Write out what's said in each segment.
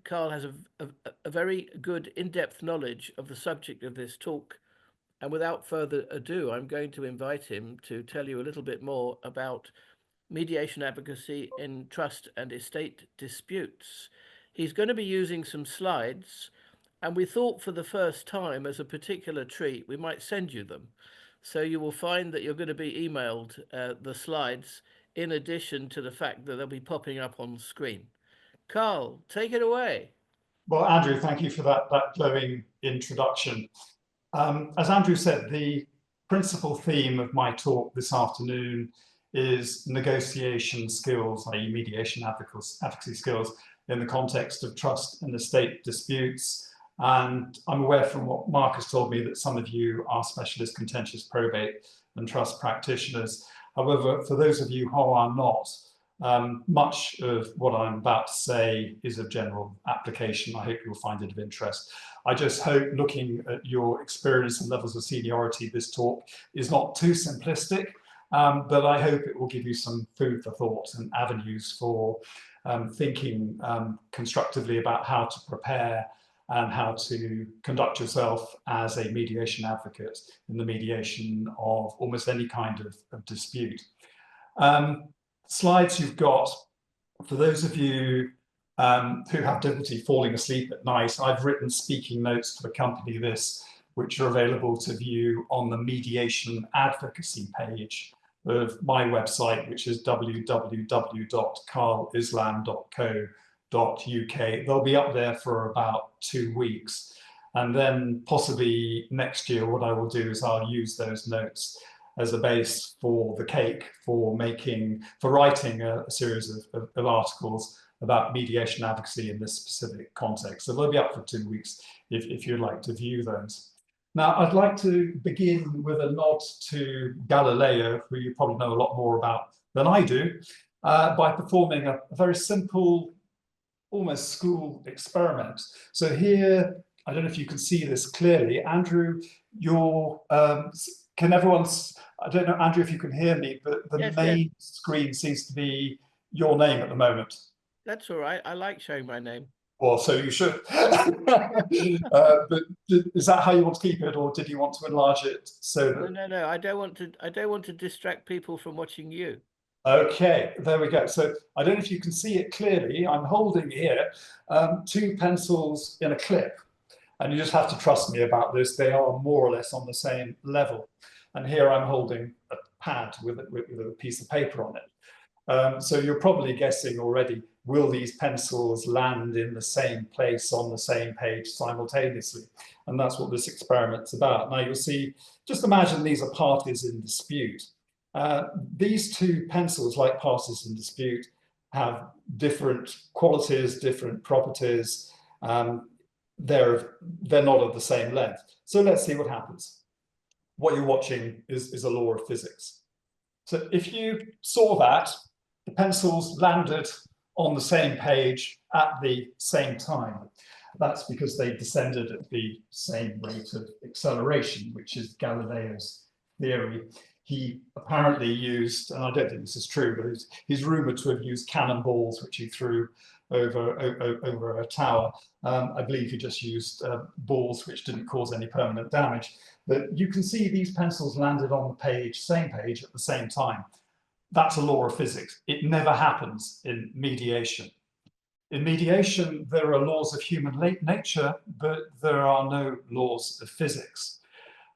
Carl has a very good in-depth knowledge of the subject of this talk. And without further ado, I'm going to invite him to tell you a little bit more about mediation advocacy in trust and estate disputes. He's going to be using some slides, and we thought for the first time, as a particular treat, we might send you them. So you will find that you're going to be emailed the slides in addition to the fact that they'll be popping up on screen. Carl, take it away. Well, Andrew, thank you for that glowing introduction. As Andrew said, the principal theme of my talk this afternoon is negotiation skills, i.e. mediation advocacy skills in the context of trust and estate disputes. And I'm aware from what Mark has told me that some of you are specialist contentious probate and trust practitioners. However, for those of you who are not, much of what I'm about to say is of general application. I hope you'll find it of interest. I just hope, looking at your experience and levels of seniority, this talk is not too simplistic, but I hope it will give you some food for thought and avenues for thinking constructively about how to prepare and how to conduct yourself as a mediation advocate in the mediation of almost any kind of dispute. Slides you've got, for those of you who have difficulty falling asleep at night, I've written speaking notes to accompany this, which are available to view on the mediation advocacy page of my website, which is www.carlislam.co.uk. They'll be up there for about 2 weeks. And then possibly next year, what I will do is I'll use those notes as a base for the cake for writing a series of articles about mediation advocacy in this specific context. So they'll be up for 2 weeks if you'd like to view those. Now, I'd like to begin with a nod to Galileo, who you probably know a lot more about than I do, by performing a very simple, almost school experiment. So here, I don't know if you can see this clearly. Andrew, can everyone, I don't know, Andrew, if you can hear me, but the main screen seems to be your name at the moment. That's all right. I like showing my name. Well, so you should. But is that how you want to keep it, or did you want to enlarge it so that... No. I don't want to distract people from watching you. Okay, there we go. So I don't know if you can see it clearly. I'm holding here 2 pencils in a clip. And you just have to trust me about this. They are more or less on the same level. And here I'm holding a pad with a piece of paper on it. So you're probably guessing already, will these pencils land in the same place on the same page simultaneously? And that's what this experiment's about. Now you'll see, just imagine these are parties in dispute. These 2 pencils, like parties in dispute, have different qualities, different properties. They're not of the same length. So let's see what happens. What you're watching is a law of physics. So if you saw that, the pencils landed on the same page at the same time. That's because they descended at the same rate of acceleration, which is Galileo's theory. He apparently used, and I don't think this is true, but he's rumored to have used cannonballs, which he threw over a tower. I believe he just used balls which didn't cause any permanent damage. But you can see these pencils landed on the page, same page at the same time. That's a law of physics. It never happens in mediation. In mediation, there are laws of human nature, but there are no laws of physics.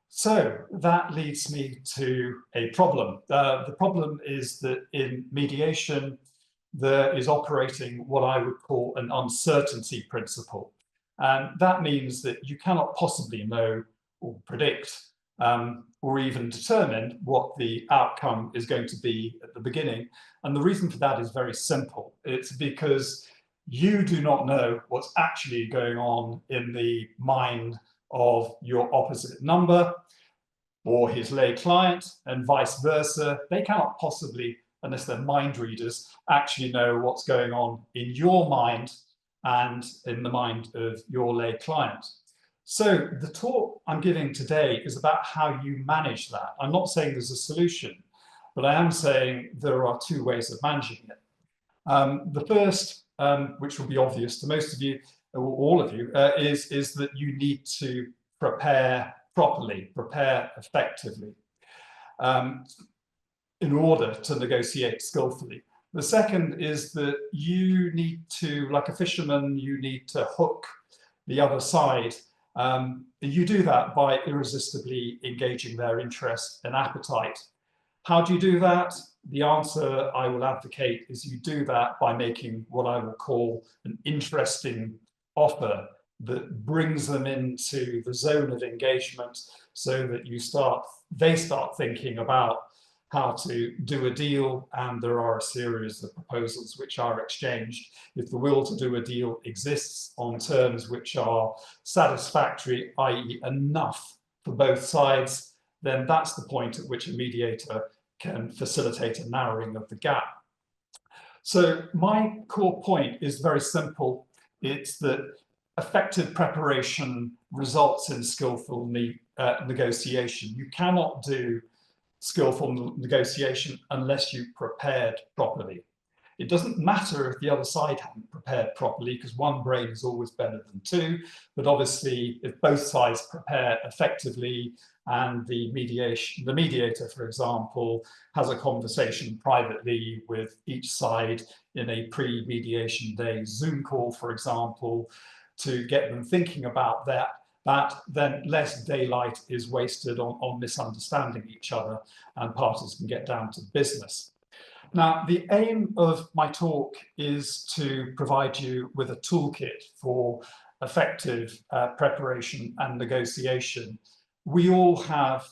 So that leads me to a problem. The problem is that in mediation, there is operating what I would call an uncertainty principle. And that means that you cannot possibly know or predict or even determine what the outcome is going to be at the beginning. And the reason for that is very simple. It's because you do not know what's actually going on in the mind of your opposite number or his lay client, and vice versa. They cannot possibly, unless they're mind readers, actually know what's going on in your mind and in the mind of your lay client. So the talk I'm giving today is about how you manage that. I'm not saying there's a solution, but I am saying there are 2 ways of managing it. The first which will be obvious to most of you, or all of you, is that you need to prepare properly, prepare effectively, in order to negotiate skillfully. The second is that you need to, like a fisherman, you need to hook the other side. You do that by irresistibly engaging their interest and appetite. How do you do that? The answer I will advocate is you do that by making what I will call an interesting offer that brings them into the zone of engagement, so that they start thinking about how to do a deal, and there are a series of proposals which are exchanged. If the will to do a deal exists on terms which are satisfactory, i.e. enough for both sides, then that's the point at which a mediator can facilitate a narrowing of the gap. So my core point is very simple. It's that effective preparation results in skillful negotiation. You cannot do skillful negotiation unless you prepared properly. It doesn't matter if the other side hadn't prepared properly, because one brain is always better than two. But obviously, if both sides prepare effectively, and the mediator, for example, has a conversation privately with each side in a pre-mediation day Zoom call, for example, to get them thinking about that, then less daylight is wasted on misunderstanding each other, and parties can get down to business. Now, the aim of my talk is to provide you with a toolkit for effective preparation and negotiation. We all have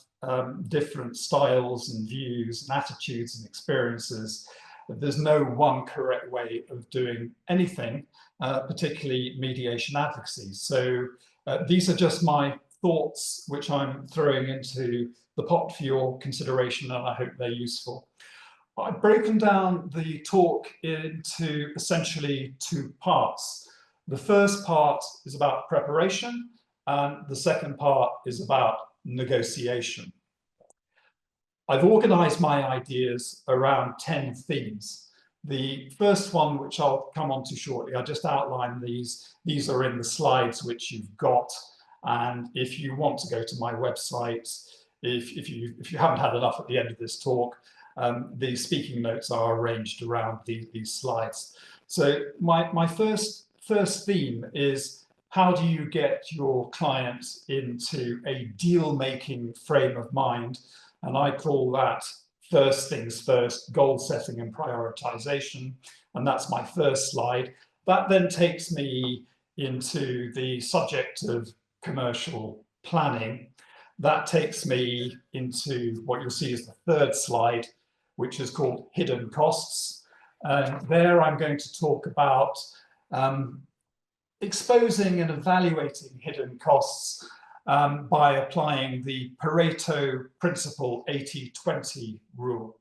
different styles and views and attitudes and experiences. There's no one correct way of doing anything, particularly mediation advocacy. So these are just my thoughts, which I'm throwing into the pot for your consideration, and I hope they're useful. I've broken down the talk into essentially two parts. The first part is about preparation, and the second part is about negotiation. I've organized my ideas around 10 themes. The first one, which I'll come on to shortly, I just outlined these. These are in the slides which you've got. And if you want to go to my website, if you haven't had enough at the end of this talk, the speaking notes are arranged around these slides. So my first theme is, how do you get your client into a deal-making frame of mind? And I call that first things first, goal setting and prioritization. And that's my first slide. That then takes me into the subject of commercial planning. That takes me into what you'll see is the third slide, which is called hidden costs. And there I'm going to talk about exposing and evaluating hidden costs by applying the Pareto principle 80-20 rule.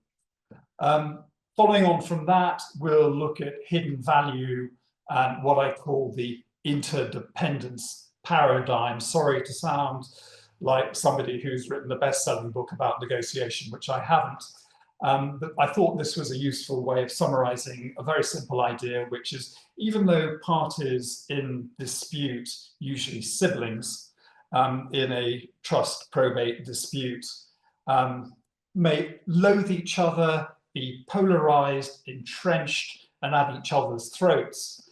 Following on from that, we'll look at hidden value and what I call the interdependence paradigm. Sorry to sound like somebody who's written a best-selling book about negotiation, which I haven't. But I thought this was a useful way of summarizing a very simple idea, which is, even though parties in dispute, usually siblings, in a trust probate dispute, may loathe each other, be polarized, entrenched, and at each other's throats,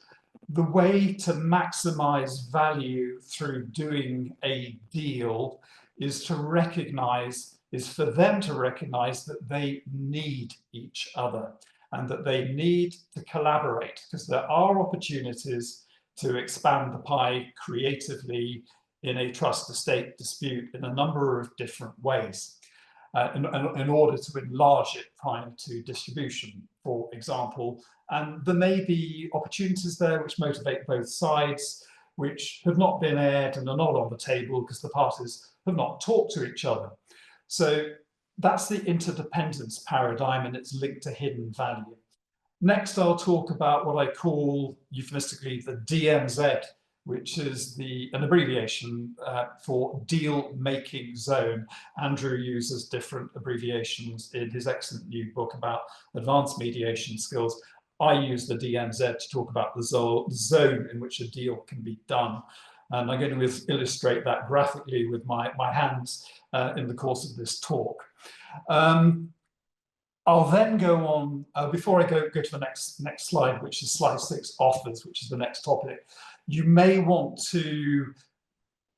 the way to maximize value through doing a deal is for them to recognize that they need each other and that they need to collaborate, because there are opportunities to expand the pie creatively in a trust estate dispute in a number of different ways in order to enlarge it prior to distribution, for example. And there may be opportunities there which motivate both sides, which have not been aired and are not on the table because the parties have not talked to each other. So that's the interdependence paradigm, and it's linked to hidden value. Next, I'll talk about what I call euphemistically the DMZ, which is an abbreviation for deal-making zone. Andrew uses different abbreviations in his excellent new book about advanced mediation skills. I use the DMZ to talk about the zone in which a deal can be done. And I'm going to illustrate that graphically with my hands in the course of this talk. I'll then go on, before I go to the next slide, which is slide 6, offers, which is the next topic. You may want to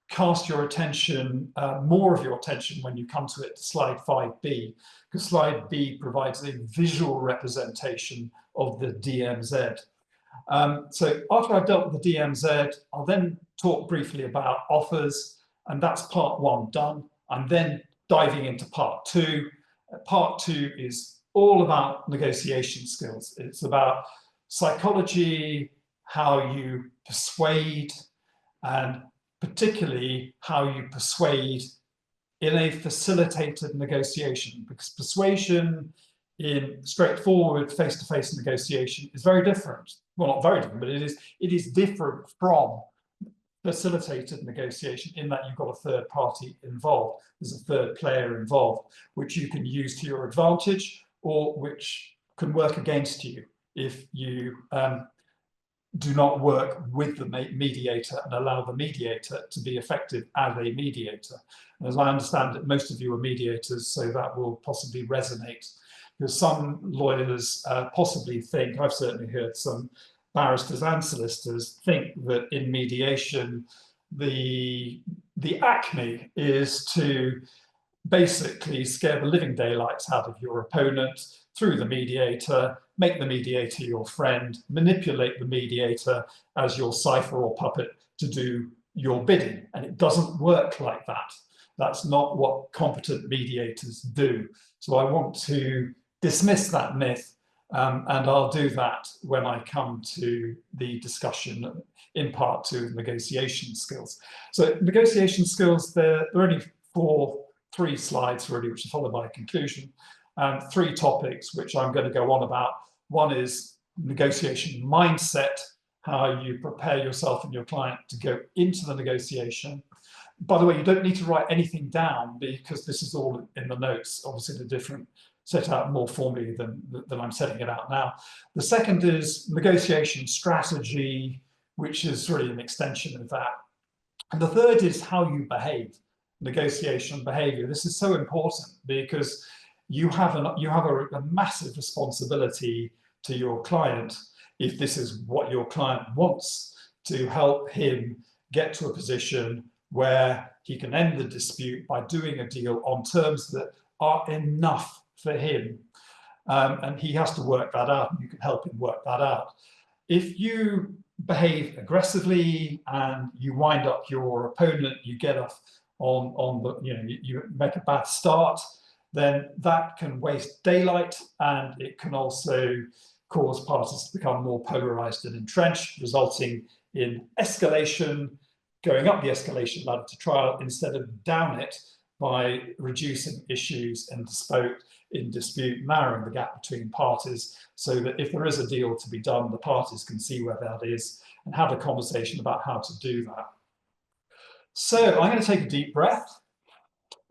cast your attention, more of your attention when you come to it, to slide 5B, because slide B provides a visual representation of the DMZ. So after I've dealt with the DMZ, I'll then talk briefly about offers, and that's part 1 done. I'm then diving into part 2. Part 2 is all about negotiation skills. It's about psychology, how you persuade, and particularly how you persuade in a facilitated negotiation, because persuasion in straightforward face-to-face negotiation is very different. Well, not very different, but it is different from facilitated negotiation in that you've got a third party involved. There's a third player involved, which you can use to your advantage or which can work against you if you do not work with the mediator and allow the mediator to be effective as a mediator. And as I understand it, most of you are mediators, so that will possibly resonate. Because some lawyers possibly think, I've certainly heard some barristers and solicitors think that in mediation, the acme is to basically scare the living daylights out of your opponent through the mediator, make the mediator your friend, manipulate the mediator as your cipher or puppet to do your bidding. And it doesn't work like that. That's not what competent mediators do. So I want to dismiss that myth, and I'll do that when I come to the discussion in part 2 of negotiation skills. So negotiation skills, there are only 3 slides really, which are followed by a conclusion, and 3 topics which I'm going to go on about. One is negotiation mindset, how you prepare yourself and your client to go into the negotiation. By the way, you don't need to write anything down because this is all in the notes. Obviously, the different set out more formally than I'm setting it out now. The second is negotiation strategy, which is really an extension of that. And the third is how you behave, negotiation behavior. This is so important because you have a massive responsibility to your client if this is what your client wants, to help him get to a position where he can end the dispute by doing a deal on terms that are enough for him. And he has to work that out, and you can help him work that out. If you behave aggressively and you wind up your opponent, you get off on the, you make a bad start, then that can waste daylight, and it can also cause parties to become more polarized and entrenched, resulting in escalation, going up the escalation ladder to trial instead of down it by reducing issues in dispute, narrowing the gap between parties, so that if there is a deal to be done, the parties can see where that is and have a conversation about how to do that. So I'm going to take a deep breath,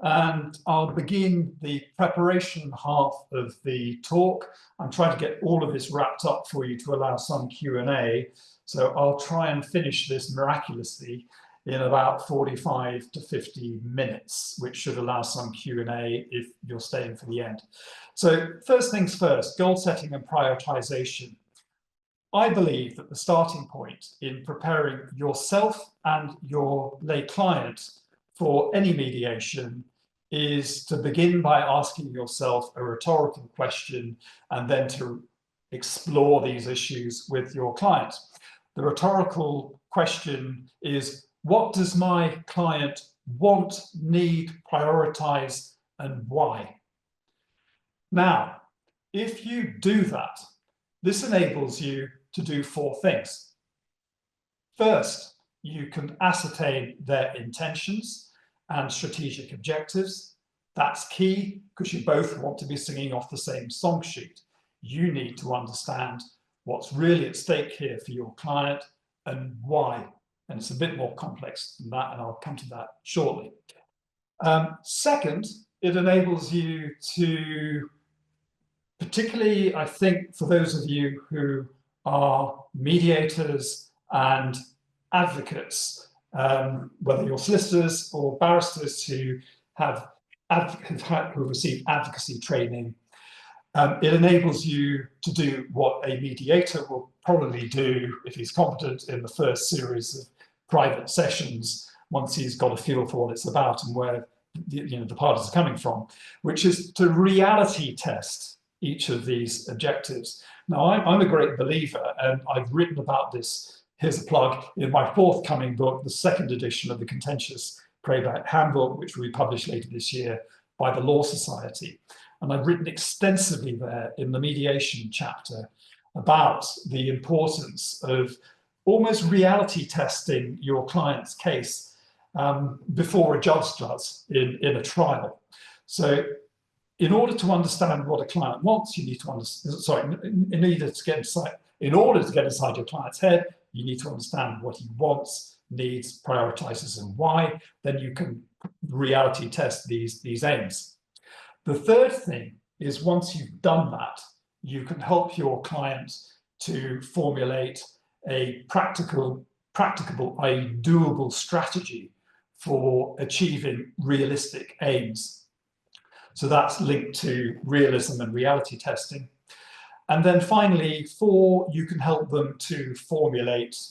and I'll begin the preparation half of the talk. I'm trying to get all of this wrapped up for you to allow some Q&A. So I'll try and finish this miraculously in about 45 to 50 minutes, which should allow some Q&A if you're staying for the end. So first things first, goal setting and prioritization. I believe that the starting point in preparing yourself and your lay client for any mediation is to begin by asking yourself a rhetorical question and then to explore these issues with your client. The rhetorical question is, what does my client want, need, prioritize, and why? Now, if you do that, this enables you to do 4 things. First, you can ascertain their intentions and strategic objectives. That's key because you both want to be singing off the same song sheet. You need to understand what's really at stake here for your client and why. And it's a bit more complex than that, and I'll come to that shortly. Second, it enables you to particularly, I think, for those of you who are mediators and advocates, whether you're solicitors or barristers who have who received advocacy training, it enables you to do what a mediator will probably do if he's competent in the first series of private sessions, once he's got a feel for what it's about and where the parties are coming from, which is to reality test each of these objectives. Now, I'm a great believer, and I've written about this, here's a plug, in my forthcoming book, the second edition of the Contentious Probate Handbook, which will be published later this year by the Law Society. And I've written extensively there in the mediation chapter about the importance of almost reality testing your client's case before a judge does in a trial. So in order to understand what a client wants, you need to understand, in order to get inside your client's head, you need to understand what he wants, needs, prioritizes, and why. Then you can reality test these aims. The third thing is, once you've done that, you can help your client to formulate a practicable, i.e. doable strategy for achieving realistic aims. So that's linked to realism and reality testing. And then finally, 4, you can help them to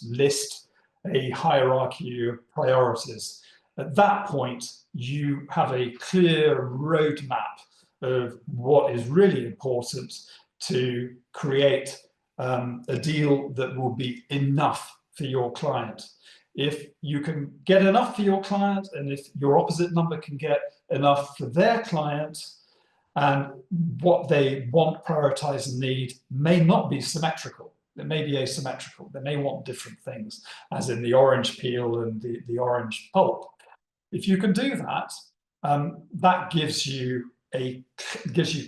list a hierarchy of priorities. At that point, you have a clear roadmap of what is really important to create a deal that will be enough for your client. If you can get enough for your client, and if your opposite number can get enough for their client, and what they want, prioritize, and need may not be symmetrical. It may be asymmetrical. They may want different things, as in the orange peel and the orange pulp. If you can do that, that gives you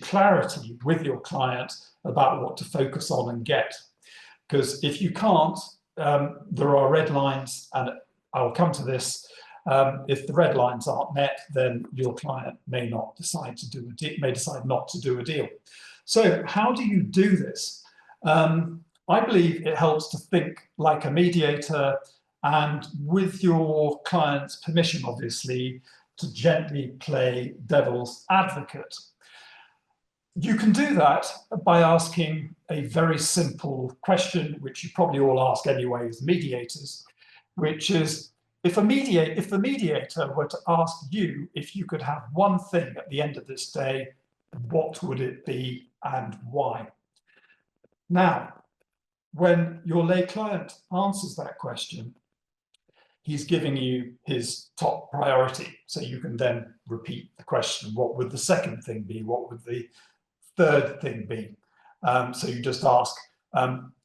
clarity with your client about what to focus on and get. Because if you can't, there are red lines, and I'll come to this. If the red lines aren't met, then your client may decide not to do a deal. So how do you do this? I believe it helps to think like a mediator, and with your client's permission, obviously, to gently play devil's advocate. You can do that by asking a very simple question, which you probably all ask anyway as mediators, which is, if the mediator were to ask you if you could have one thing at the end of this day, what would it be and why? Now, when your lay client answers that question, he's giving you his top priority. So you can then repeat the question, what would the second thing be? What would the third thing be? So you just ask,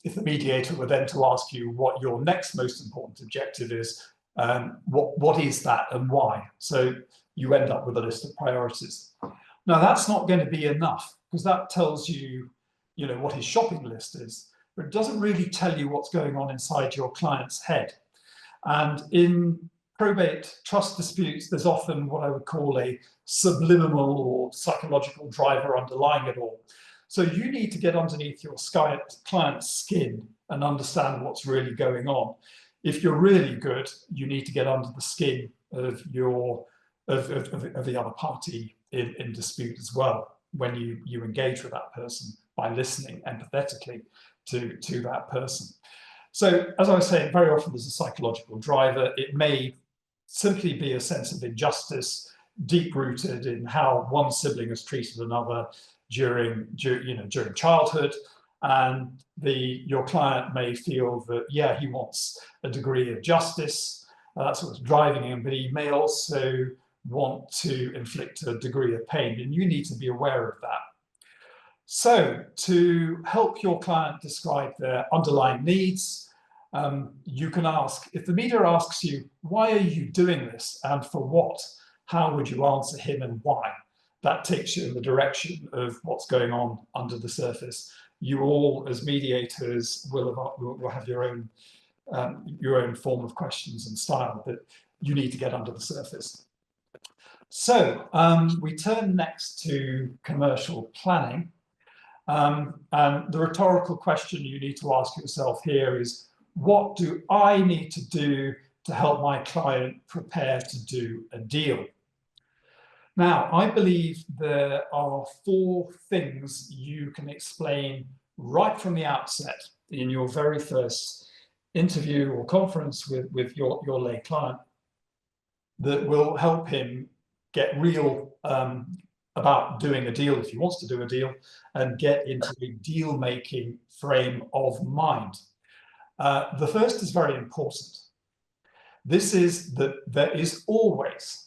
if the mediator were then to ask you what your next most important objective is, what is that and why? So you end up with a list of priorities. Now, that's not going to be enough, because that tells you, what his shopping list is, but it doesn't really tell you what's going on inside your client's head. And in probate trust disputes, there's often what I would call a subliminal or psychological driver underlying it all. So you need to get underneath your client's skin and understand what's really going on. If you're really good, you need to get under the skin of the other party in dispute as well, when you engage with that person by listening empathetically to that person. So, as I was saying, very often there's a psychological driver. It may simply be a sense of injustice, deep-rooted in how one sibling has treated another during childhood, and your client may feel that, yeah, he wants a degree of justice, that's what's driving him, but he may also want to inflict a degree of pain, and you need to be aware of that. So, to help your client describe their underlying needs, you can ask, if the mediator asks you, why are you doing this and for what? How would you answer him and why? That takes you in the direction of what's going on under the surface. You all, as mediators, will have your own form of questions and style that you need to get under the surface. So we turn next to commercial planning. And the rhetorical question you need to ask yourself here is, what do I need to do to help my client prepare to do a deal? Now, I believe there are 4 things you can explain right from the outset in your very first interview or conference with your lay client that will help him get real about doing a deal if he wants to do a deal, and get into a deal-making frame of mind. The first is very important. This is that there is always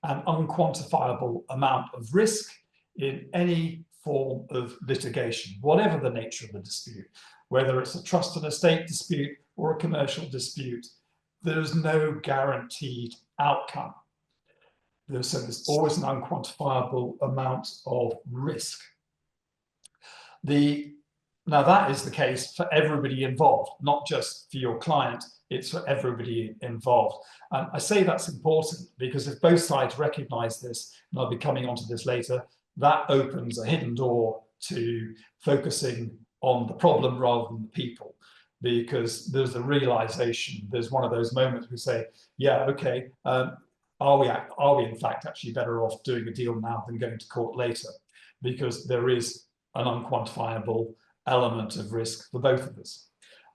an unquantifiable amount of risk in any form of litigation, whatever the nature of the dispute, whether it's a trust and estate dispute or a commercial dispute. There is no guaranteed outcome. So there's always an unquantifiable amount of risk. Now that is the case for everybody involved, not just for your client, it's for everybody involved. And I say that's important because if both sides recognize this, and I'll be coming onto this later, that opens a hidden door to focusing on the problem rather than the people, because there's a realization, there's one of those moments we say, yeah, okay, are we in fact actually better off doing a deal now than going to court later? Because there is an unquantifiable element of risk for both of us.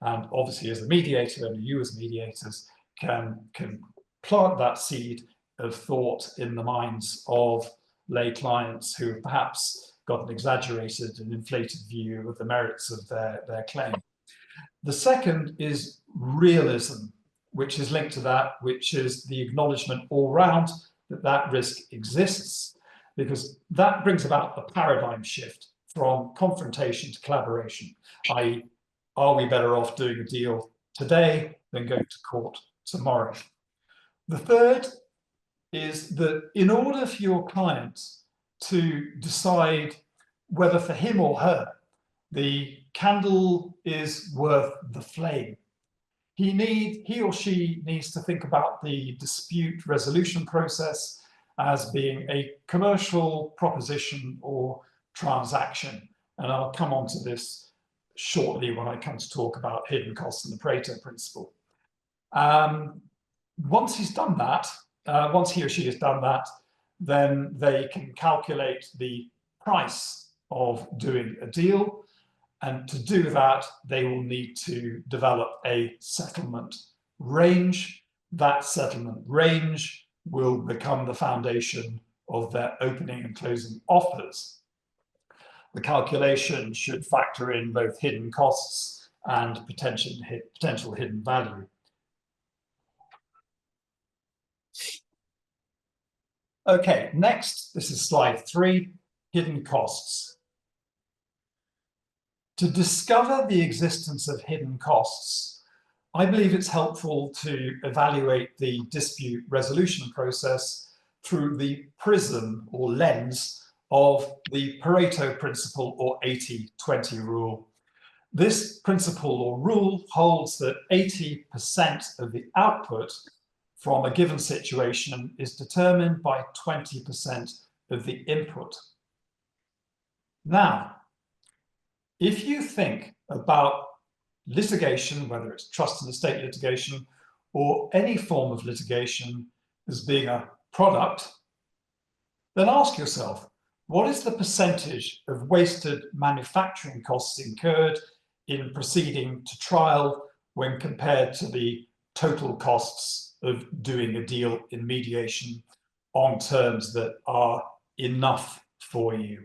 And obviously as a mediator, and you as mediators can plant that seed of thought in the minds of lay clients who have perhaps got an exaggerated and inflated view of the merits of their claim. The second is realism, which is linked to that, which is the acknowledgement all round that that risk exists, because that brings about a paradigm shift from confrontation to collaboration, i.e., are we better off doing a deal today than going to court tomorrow? The third is that in order for your client to decide whether for him or her the candle is worth the flame, he or she needs to think about the dispute resolution process as being a commercial proposition or transaction. And I'll come on to this shortly when I come to talk about hidden costs and the Pareto principle. Once he's done that, once he or she has done that, then they can calculate the price of doing a deal. And to do that, they will need to develop a settlement range. That settlement range will become the foundation of their opening and closing offers. The calculation should factor in both hidden costs and potential hidden value. Okay, next, this is slide 3, hidden costs. To discover the existence of hidden costs, I believe it's helpful to evaluate the dispute resolution process through the prism or lens of the Pareto principle or 80-20 rule. This principle or rule holds that 80% of the output from a given situation is determined by 20% of the input. Now, if you think about litigation, whether it's trust and estate litigation or any form of litigation as being a product, then ask yourself, what is the percentage of wasted manufacturing costs incurred in proceeding to trial when compared to the total costs of doing a deal in mediation on terms that are enough for you,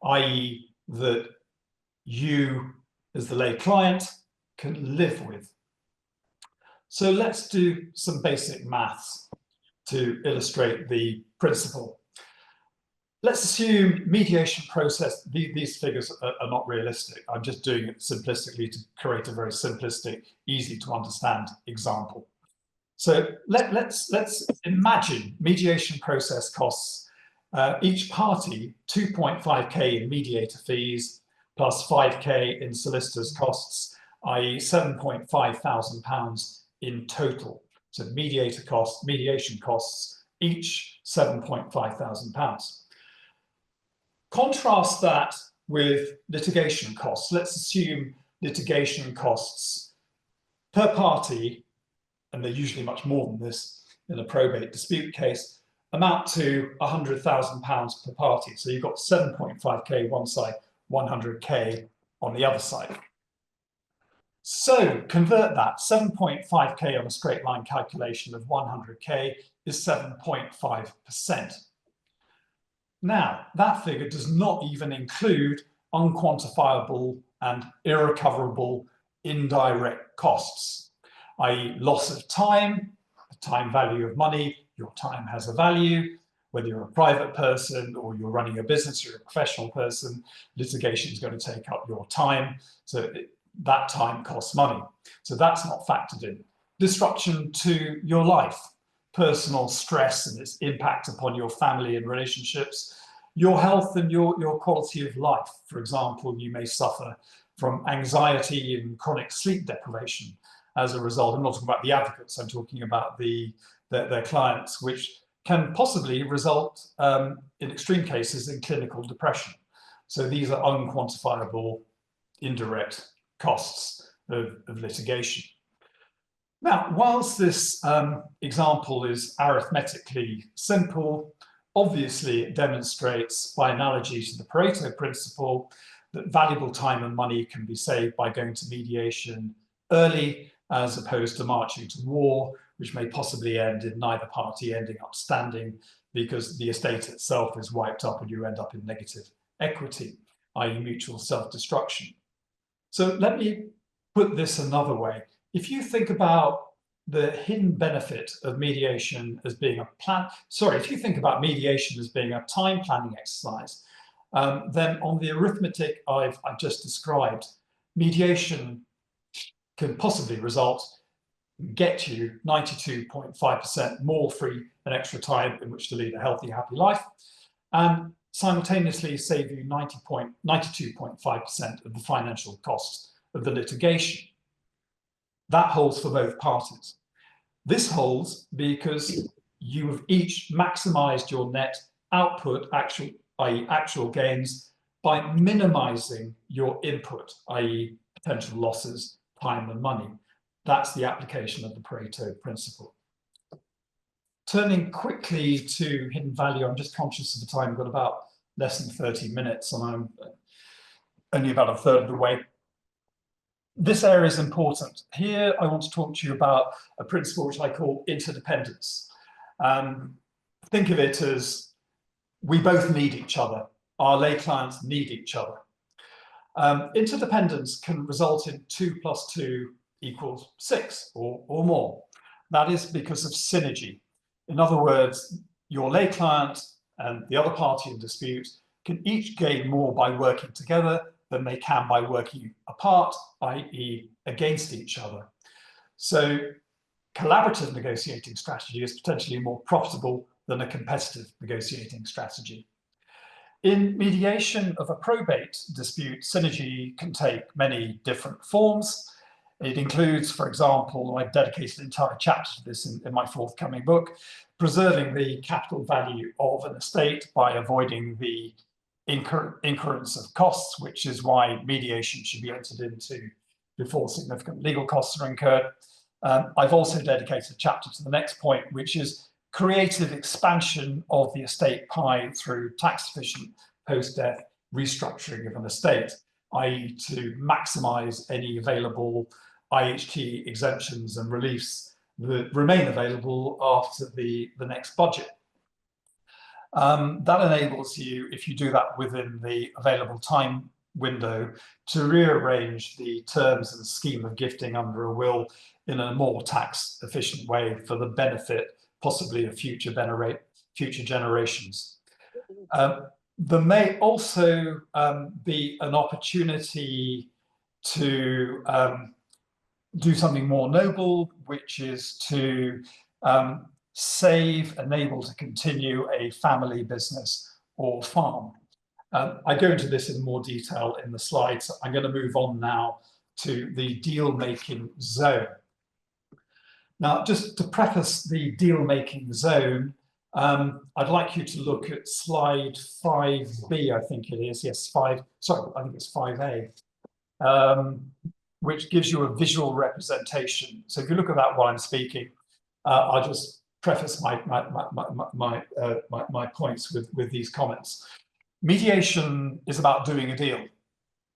i.e. that you, as the lay client, can live with? So let's do some basic maths to illustrate the principle. Let's assume mediation process, these figures are not realistic. I'm just doing it simplistically to create a very simplistic, easy to understand example. So let's imagine mediation process costs each party 2.5k in mediator fees plus 5k in solicitors costs, i.e. £7,500 in total. So mediation costs, each £7,500. Contrast that with litigation costs. Let's assume litigation costs per party, and they're usually much more than this in a probate dispute case, amount to £100,000 per party. So you've got 7.5k one side, 100k on the other side. So convert that, 7.5k on a straight line calculation of 100k is 7.5%. Now, that figure does not even include unquantifiable and irrecoverable indirect costs, i.e. loss of time, the time value of money. Your time has a value. Whether you're a private person or you're running a business, you're a professional person, litigation is going to take up your time. So that time costs money. So that's not factored in. Disruption to your life, personal stress and its impact upon your family and relationships, your health and your quality of life. For example, you may suffer from anxiety and chronic sleep deprivation as a result. I'm not talking about the advocates, I'm talking about their clients, which can possibly result in extreme cases in clinical depression. So these are unquantifiable indirect costs of litigation. Now, whilst this example is arithmetically simple, obviously it demonstrates by analogy to the Pareto principle that valuable time and money can be saved by going to mediation early as opposed to marching to war, which may possibly end in neither party ending up standing because the estate itself is wiped up and you end up in negative equity, i.e. mutual self-destruction. So let me put this another way. If you think about the hidden benefit of mediation as being if you think about mediation as being a time planning exercise, then on the arithmetic I've just described, mediation can possibly get you 92.5% more free and extra time in which to lead a healthy, happy life, and simultaneously save you 92.5% of the financial costs of the litigation. That holds for both parties. This holds because you have each maximized your net output, i.e. actual gains, by minimizing your input, i.e. potential losses, time and money. That's the application of the Pareto principle. Turning quickly to hidden value, I'm just conscious of the time. We've got about less than 30 minutes and I'm only about a third of the way. This area is important. Here, I want to talk to you about a principle which I call interdependence. Think of it as we both need each other. Our lay clients need each other. Interdependence can result in 2 + 2 = 6 or more. That is because of synergy. In other words, your lay client and the other party in dispute can each gain more by working together than they can by working apart, i.e. against each other. So collaborative negotiating strategy is potentially more profitable than a competitive negotiating strategy. In mediation of a probate dispute, synergy can take many different forms. It includes, for example, I've dedicated an entire chapter to this in my forthcoming book, preserving the capital value of an estate by avoiding the incurrence of costs, which is why mediation should be entered into before significant legal costs are incurred. I've also dedicated a chapter to the next point, which is creative expansion of the estate pie through tax-efficient post-death restructuring of an estate, i.e. to maximize any available IHT exemptions and reliefs that remain available after the next budget. That enables you, if you do that within the available time window, to rearrange the terms and scheme of gifting under a will in a more tax-efficient way for the benefit, possibly, of future generations. There may also be an opportunity to do something more noble, which is to save and able to continue a family business or farm. I go into this in more detail in the slides. I'm going to move on now to the deal-making zone. Now, just to preface the deal-making zone, I'd like you to look at slide 5B, I think it is. Yes, I think it's 5A, which gives you a visual representation. So if you look at that while I'm speaking, I'll just preface my points with these comments. Mediation is about doing a deal,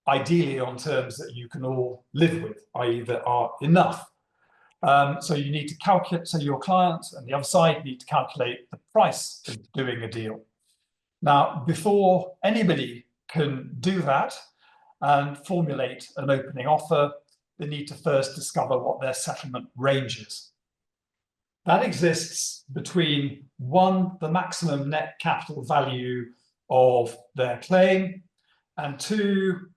ideally on terms that you can all live with, i.e. that are enough. So you need to calculate, so your client and the other side need to calculate the price of doing a deal. Now, before anybody can do that and formulate an opening offer, they need to first discover what their settlement range is. That exists between 1, the maximum net capital value of their claim, and 2,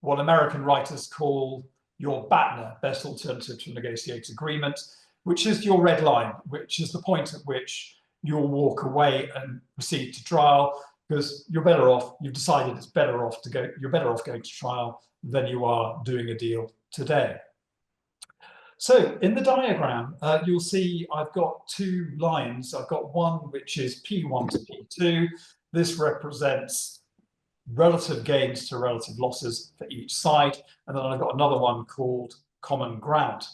what American writers call your BATNA, best alternative to a negotiated agreement, which is your red line, which is the point at which you'll walk away and proceed to trial, because you're better off, you've decided it's better off to go, you're better off going to trial than you are doing a deal today. So in the diagram, you'll see I've got 2 lines. I've got one which is P1 to P2. This represents relative gains to relative losses for each side. And then I've got another one called common ground.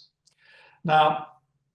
Now,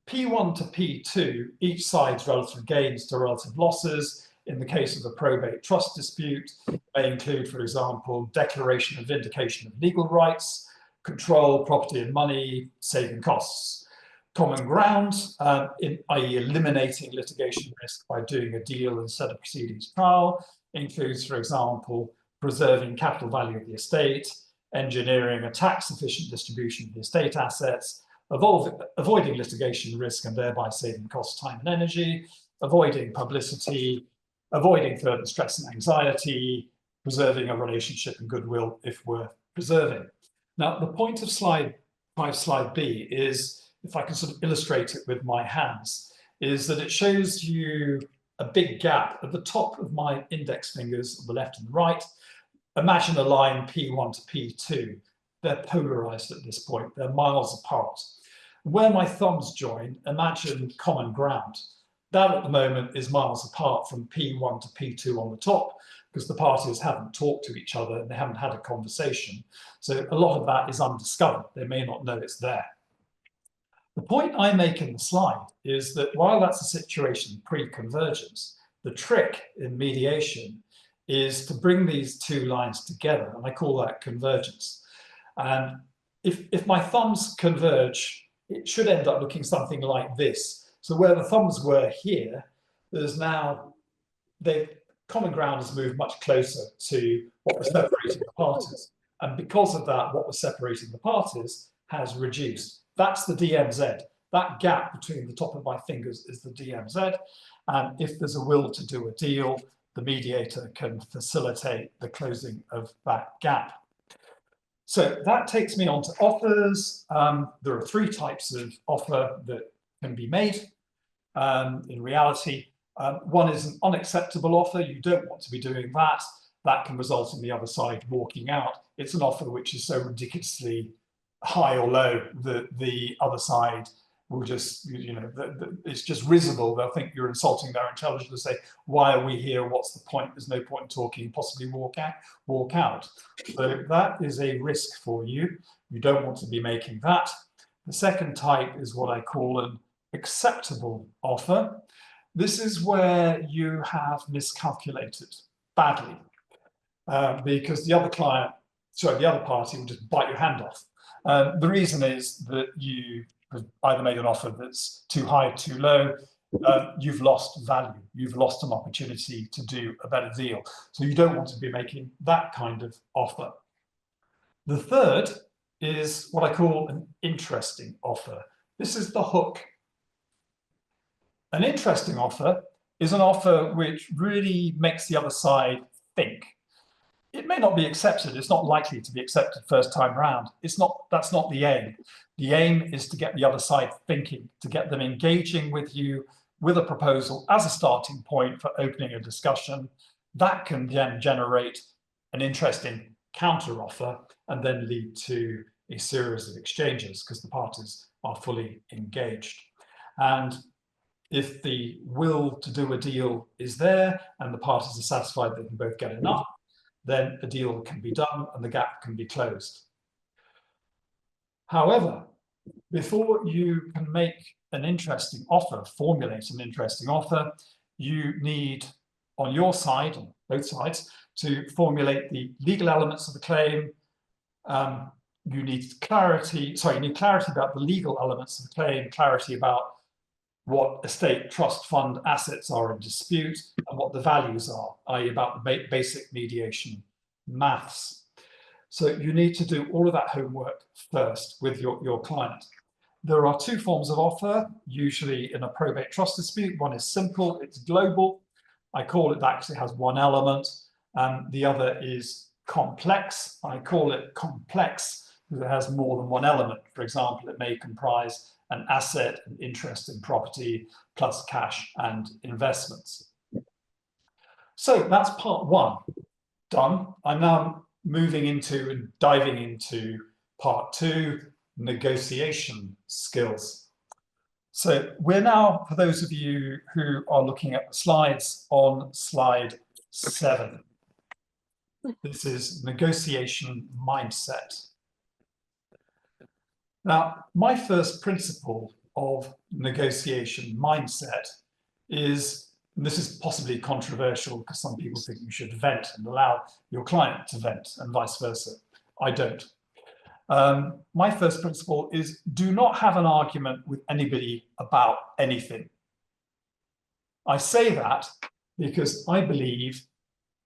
P1 to P2, each side's relative gains to relative losses. In the case of a probate trust dispute, may include, for example, declaration and vindication of legal rights, control, property and money, saving costs. Common ground, i.e. eliminating litigation risk by doing a deal instead of proceeding to trial, includes, for example, preserving capital value of the estate, engineering a tax-efficient distribution of the estate assets, avoiding litigation risk and thereby saving costs, time and energy, avoiding publicity, avoiding further stress and anxiety, preserving a relationship and goodwill if worth preserving. Now, the point of slide B is, if I can sort of illustrate it with my hands, is that it shows you a big gap at the top of my index fingers on the left and the right. Imagine a line P1 to P2. They're polarized at this point. They're miles apart. Where my thumbs join, imagine common ground. That at the moment is miles apart from P1 to P2 on the top, because the parties haven't talked to each other and they haven't had a conversation. So a lot of that is undiscovered. They may not know it's there. The point I make in the slide is that while that's a situation pre-convergence, the trick in mediation is to bring these 2 lines together, and I call that convergence. And if my thumbs converge, it should end up looking something like this. So where the thumbs were here, there's now, common ground has moved much closer to what was separating the parties. And because of that, what was separating the parties has reduced. That's the DMZ. That gap between the top of my fingers is the DMZ. And if there's a will to do a deal, the mediator can facilitate the closing of that gap. So that takes me on to offers. There are 3 types of offer that can be made. In reality, one is an unacceptable offer. You don't want to be doing that. That can result in the other side walking out. It's an offer which is so ridiculously high or low that the other side will just, it's just risible. They'll think you're insulting their intelligence and say, why are we here? What's the point? There's no point in talking, possibly walk out. So that is a risk for you. You don't want to be making that. The second type is what I call an acceptable offer. This is where you have miscalculated badly because the other party will just bite your hand off. The reason is that you have either made an offer that's too high, too low, you've lost value, you've lost an opportunity to do a better deal. So you don't want to be making that kind of offer. The third is what I call an interesting offer. This is the hook. An interesting offer is an offer which really makes the other side think. It may not be accepted. It's not likely to be accepted first time round. That's not the aim. The aim is to get the other side thinking, to get them engaging with you with a proposal as a starting point for opening a discussion. That can then generate an interesting counter offer and then lead to a series of exchanges because the parties are fully engaged. And If the will to do a deal is there and the parties are satisfied they can both get enough, then a deal can be done and the gap can be closed. However, before you can make an interesting offer, formulate an interesting offer, you need, on your side, on both sides, to formulate the legal elements of the claim. You need clarity about the legal elements of the claim, clarity about what estate trust fund assets are in dispute and what the values are, i.e. about the basic mediation maths. So you need to do all of that homework first with your client. There are two forms of offer, usually in a probate trust dispute. One is simple, it's global. I call it that because it has one element. The other is complex. I call it complex because it has more than one element. For example, it may comprise an asset, an interest in property, plus cash and investments. So that's part one done. I'm now moving into and diving into part two, negotiation skills. So we're now, for those of you who are looking at the slides, on slide 7. This is negotiation mindset. Now, my first principle of negotiation mindset is, and this is possibly controversial because some people think you should vent and allow your client to vent and vice versa. I don't. My first principle is do not have an argument with anybody about anything. I say that because I believe,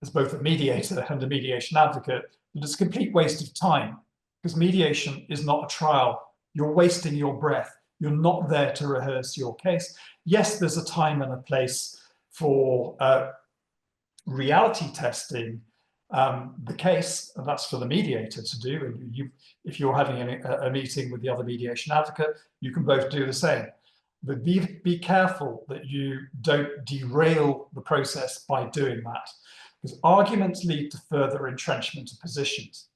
as both a mediator and a mediation advocate, that it's a complete waste of time because mediation is not a trial. You're wasting your breath. You're not there to rehearse your case. Yes, there's a time and a place for reality testing the case, and that's for the mediator to do. And if you're having a meeting with the other mediation advocate, you can both do the same. But be careful that you don't derail the process by doing that, because arguments lead to further entrenchment of positions.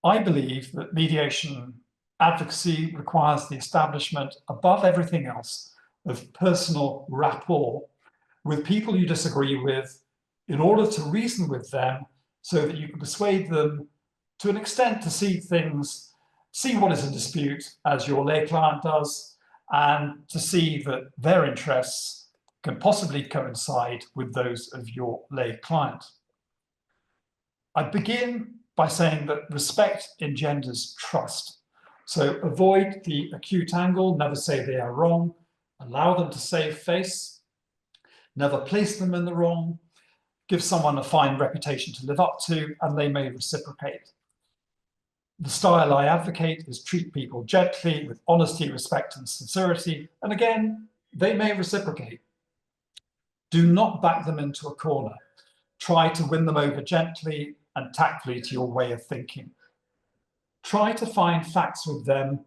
I believe that mediation advocacy requires the establishment, above everything else, of personal rapport with people you disagree with in order to reason with them so that you can persuade them to an extent to see things, see what is in dispute as your lay client does, and to see that their interests can possibly coincide with those of your lay client. I begin by saying that respect engenders trust. So avoid the acute angle, never say they are wrong, allow them to save face, never place them in the wrong, give someone a fine reputation to live up to, and they may reciprocate. The style I advocate is treat people gently, with honesty, respect, and sincerity, and again, they may reciprocate. Do not back them into a corner. Try to win them over gently and tactfully to your way of thinking. Try to find facts with them,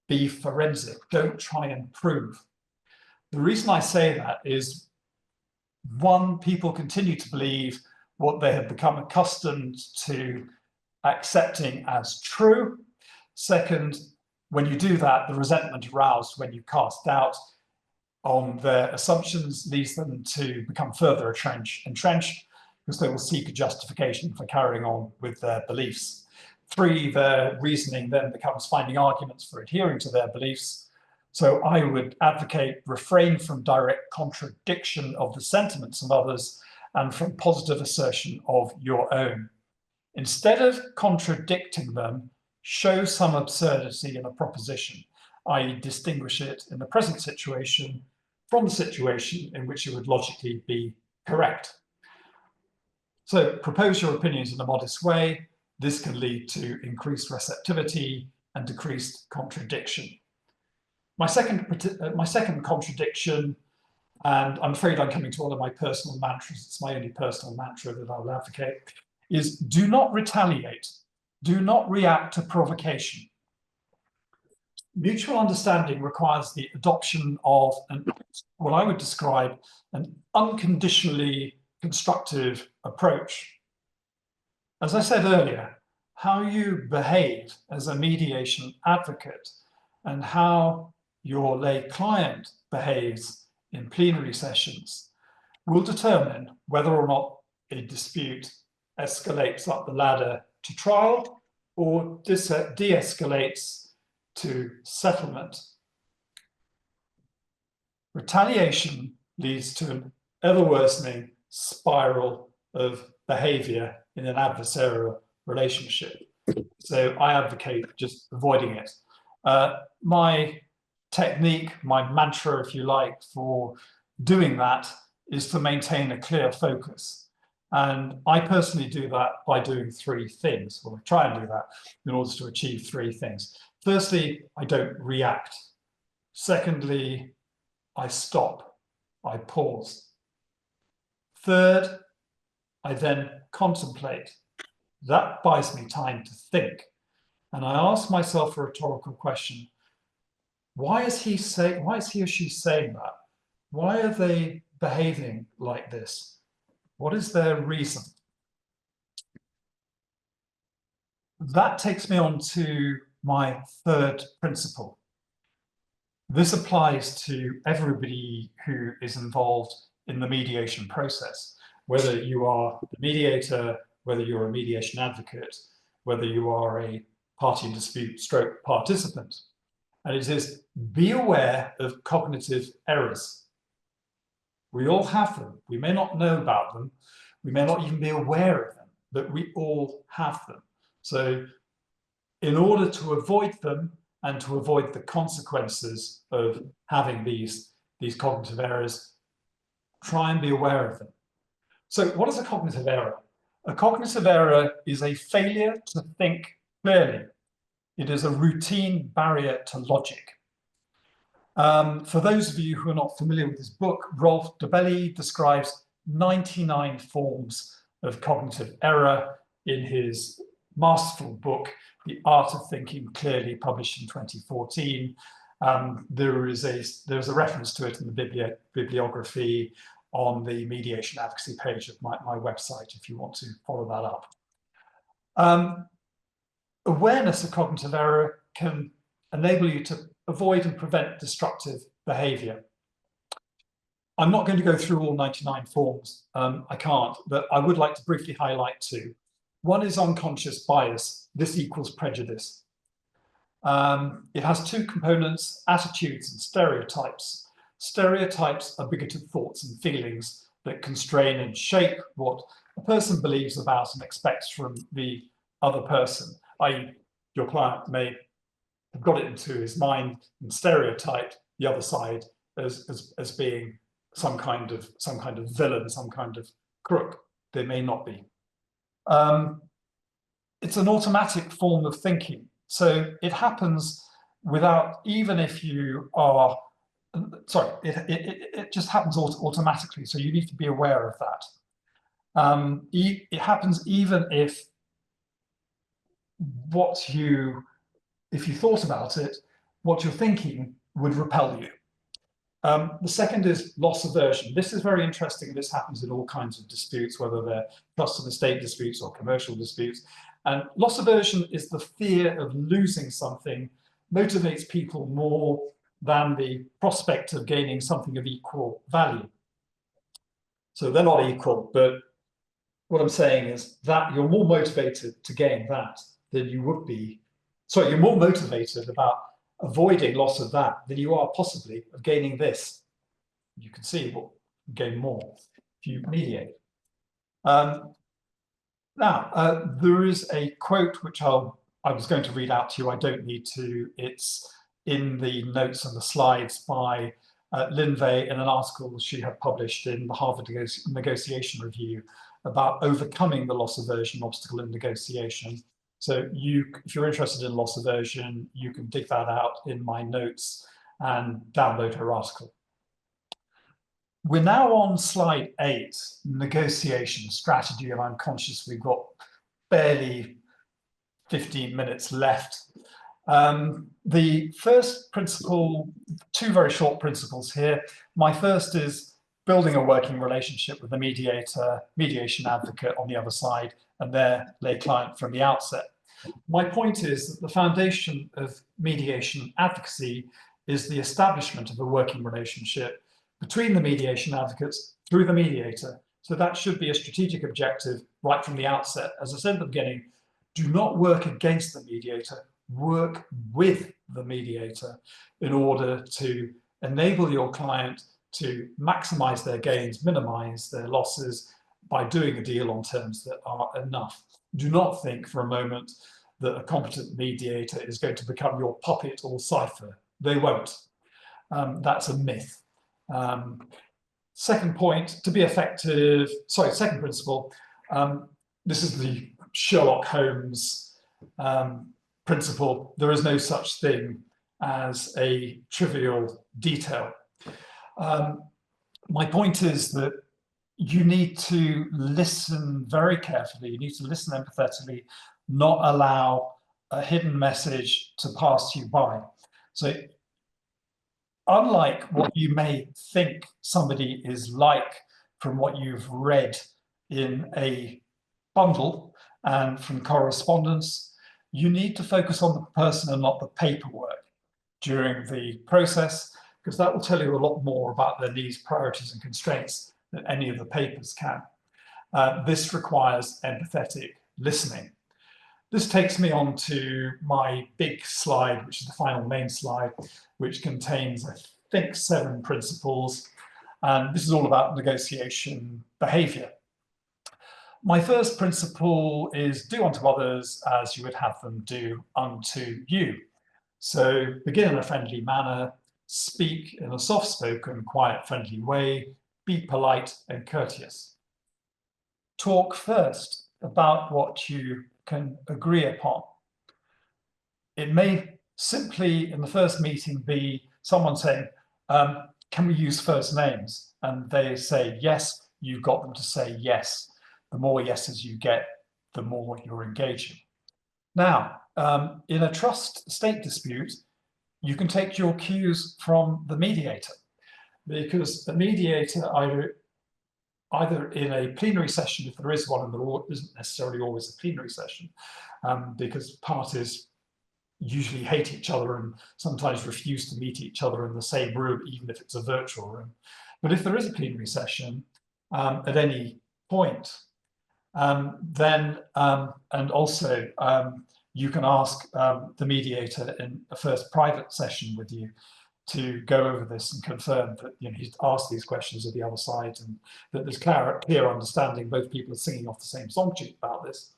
be forensic, don't try and prove. The reason I say that is, one, people continue to believe what they have become accustomed to accepting as true. Second, when you do that, the resentment aroused when you cast doubt on their assumptions leads them to become further entrenched because they will seek a justification for carrying on with their beliefs. 3, their reasoning then becomes finding arguments for adhering to their beliefs. So I would advocate refrain from direct contradiction of the sentiments of others and from positive assertion of your own. Instead of contradicting them, show some absurdity in a proposition, i.e. distinguish it in the present situation from the situation in which it would logically be correct. So propose your opinions in a modest way. This can lead to increased receptivity and decreased contradiction. My second contradiction, and I'm afraid I'm coming to one of my personal mantras, it's my only personal mantra that I'll advocate, is do not retaliate. Do not react to provocation. Mutual understanding requires the adoption of what I would describe an unconditionally constructive approach. As I said earlier, how you behave as a mediation advocate and how your lay client behaves in plenary sessions will determine whether or not a dispute escalates up the ladder to trial or de-escalates to settlement. Retaliation leads to an ever-worsening spiral of behavior in an adversarial relationship. So I advocate just avoiding it. My technique, my mantra, if you like, for doing that is to maintain a clear focus. And I personally do that by doing three things, or try and do that in order to achieve three things. Firstly, I don't react. Secondly, I stop, I pause. Third, I then contemplate. That buys me time to think. And I ask myself a rhetorical question. Why is he or she saying that? Why are they behaving like this? What is their reason? That takes me on to my third principle. This applies to everybody who is involved in the mediation process, whether you are the mediator, whether you're a mediation advocate, whether you are a party in dispute stroke participant. And it is, be aware of cognitive errors. We all have them. We may not know about them. We may not even be aware of them, but we all have them. So in order to avoid them and to avoid the consequences of having these cognitive errors, try and be aware of them. So what is a cognitive error? A cognitive error is a failure to think clearly. It is a routine barrier to logic. For those of you who are not familiar with this book, Rolf Dobelli describes 99 forms of cognitive error in his masterful book, The Art of Thinking Clearly, published in 2014. There is a reference to it in the bibliography on the mediation advocacy page of my website if you want to follow that up. Awareness of cognitive error can enable you to avoid and prevent destructive behavior. I'm not going to go through all 99 forms, I can't, but I would like to briefly highlight two. One is unconscious bias. This equals prejudice. It has two components, attitudes and stereotypes. Stereotypes are bigoted thoughts and feelings that constrain and shape what a person believes about and expects from the other person, i.e. your client may have got it into his mind and stereotyped the other side as being some kind of villain, some kind of crook. They may not be. It's an automatic form of thinking. So it happens without, even if you are, sorry, it just happens automatically. So you need to be aware of that. It happens even if if you thought about it, what you're thinking would repel you. The second is loss aversion. This is very interesting. This happens in all kinds of disputes, whether they're trust and estate disputes or commercial disputes. And loss aversion is the fear of losing something, motivates people more than the prospect of gaining something of equal value. So they're not equal, but what I'm saying is that you're more motivated to gain that than you would be. Sorry, you're more motivated about avoiding loss of that than you are possibly of gaining this. You can see what you gain more if you mediate. Now, there is a quote which I was going to read out to you. I don't need to. It's in the notes and the slides by Lynn Vey in an article she had published in the Harvard Negotiation Review about overcoming the loss aversion obstacle in negotiation. So if you're interested in loss aversion, you can dig that out in my notes and download her article. We're now on slide 8, negotiation strategy, and I'm conscious we've got barely 15 minutes left. The first principle, two very short principles here. My first is building a working relationship with the mediator, mediation advocate on the other side, and their lay client from the outset. My point is that the foundation of mediation advocacy is the establishment of a working relationship between the mediation advocates through the mediator. So that should be a strategic objective right from the outset. As I said at the beginning, do not work against the mediator, work with the mediator in order to enable your client to maximize their gains, minimize their losses by doing a deal on terms that are enough. Do not think for a moment that a competent mediator is going to become your puppet or cipher. They won't. That's a myth. Second point, to be effective, second principle, this is the Sherlock Holmes principle. There is no such thing as a trivial detail. My point is that you need to listen very carefully. You need to listen empathetically, not allow a hidden message to pass you by. So unlike what you may think somebody is like from what you've read in a bundle and from correspondence, you need to focus on the person and not the paperwork during the process, because that will tell you a lot more about their needs, priorities, and constraints than any of the papers can. This requires empathetic listening. This takes me on to my big slide, which is the final main slide, which contains, I think, 7 principles. And this is all about negotiation behavior. My first principle is do unto others as you would have them do unto you. So begin in a friendly manner, speak in a soft-spoken, quiet, friendly way, be polite and courteous. Talk first about what you can agree upon. It may simply, in the first meeting, be someone saying, can we use first names? And they say yes, you've got them to say yes. The more yeses you get, the more you're engaging. Now, in a trust estate dispute, you can take your cues from the mediator, because the mediator either in a plenary session, if there is one, and there isn't necessarily always a plenary session, because parties usually hate each other and sometimes refuse to meet each other in the same room, even if it's a virtual room. But if there is a plenary session at any point, then, and also you can ask the mediator in a first private session with you to go over this and confirm that he's asked these questions of the other side and that there's clear understanding, both people are singing off the same song sheet about this,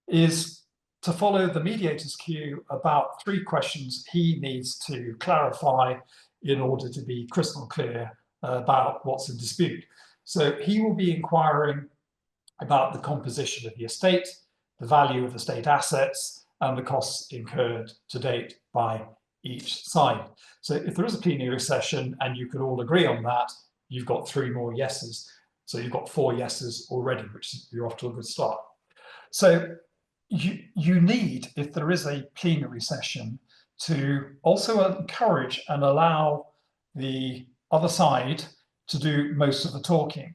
is to follow the mediator's cue about 3 questions he needs to clarify in order to be crystal clear about what's in dispute. So he will be inquiring about the composition of the estate, the value of the estate assets, and the costs incurred to date by each side. So if there is a plenary session and you can all agree on that, you've got 3 more yeses. So you've got 4 yeses already, which you're off to a good start. So you need, if there is a plenary session, to also encourage and allow the other side to do most of the talking.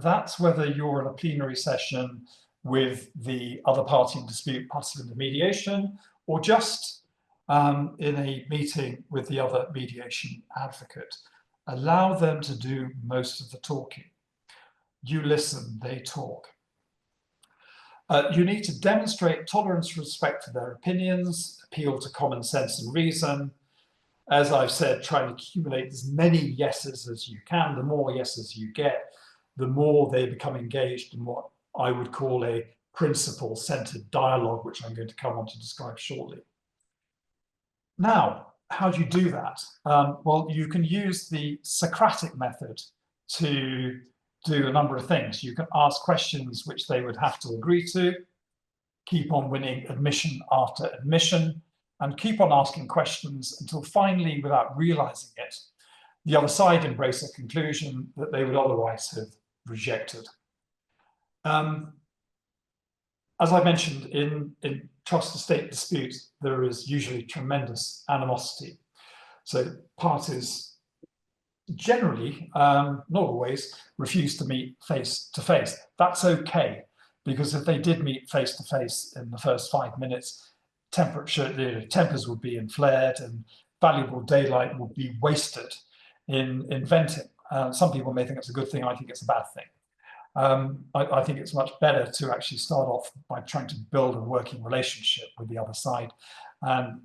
That's whether you're in a plenary session with the other party in dispute, party in the mediation, or just in a meeting with the other mediation advocate. Allow them to do most of the talking. You listen, they talk. You need to demonstrate tolerance and respect for their opinions, appeal to common sense and reason. As I've said, try and accumulate as many yeses as you can. The more yeses you get, the more they become engaged in what I would call a principle-centered dialogue, which I'm going to come on to describe shortly. Now, how do you do that? Well, you can use the Socratic method to do a number of things. You can ask questions which they would have to agree to, keep on winning admission after admission, and keep on asking questions until finally, without realizing it, the other side embrace a conclusion that they would otherwise have rejected. As I mentioned, in trust estate disputes, there is usually tremendous animosity. So parties generally, not always, refuse to meet face to face. That's okay, because if they did meet face to face in the first 5 minutes, tempers would be inflared and valuable daylight would be wasted in venting. Some people may think it's a good thing. I think it's a bad thing. I think it's much better to actually start off by trying to build a working relationship with the other side. And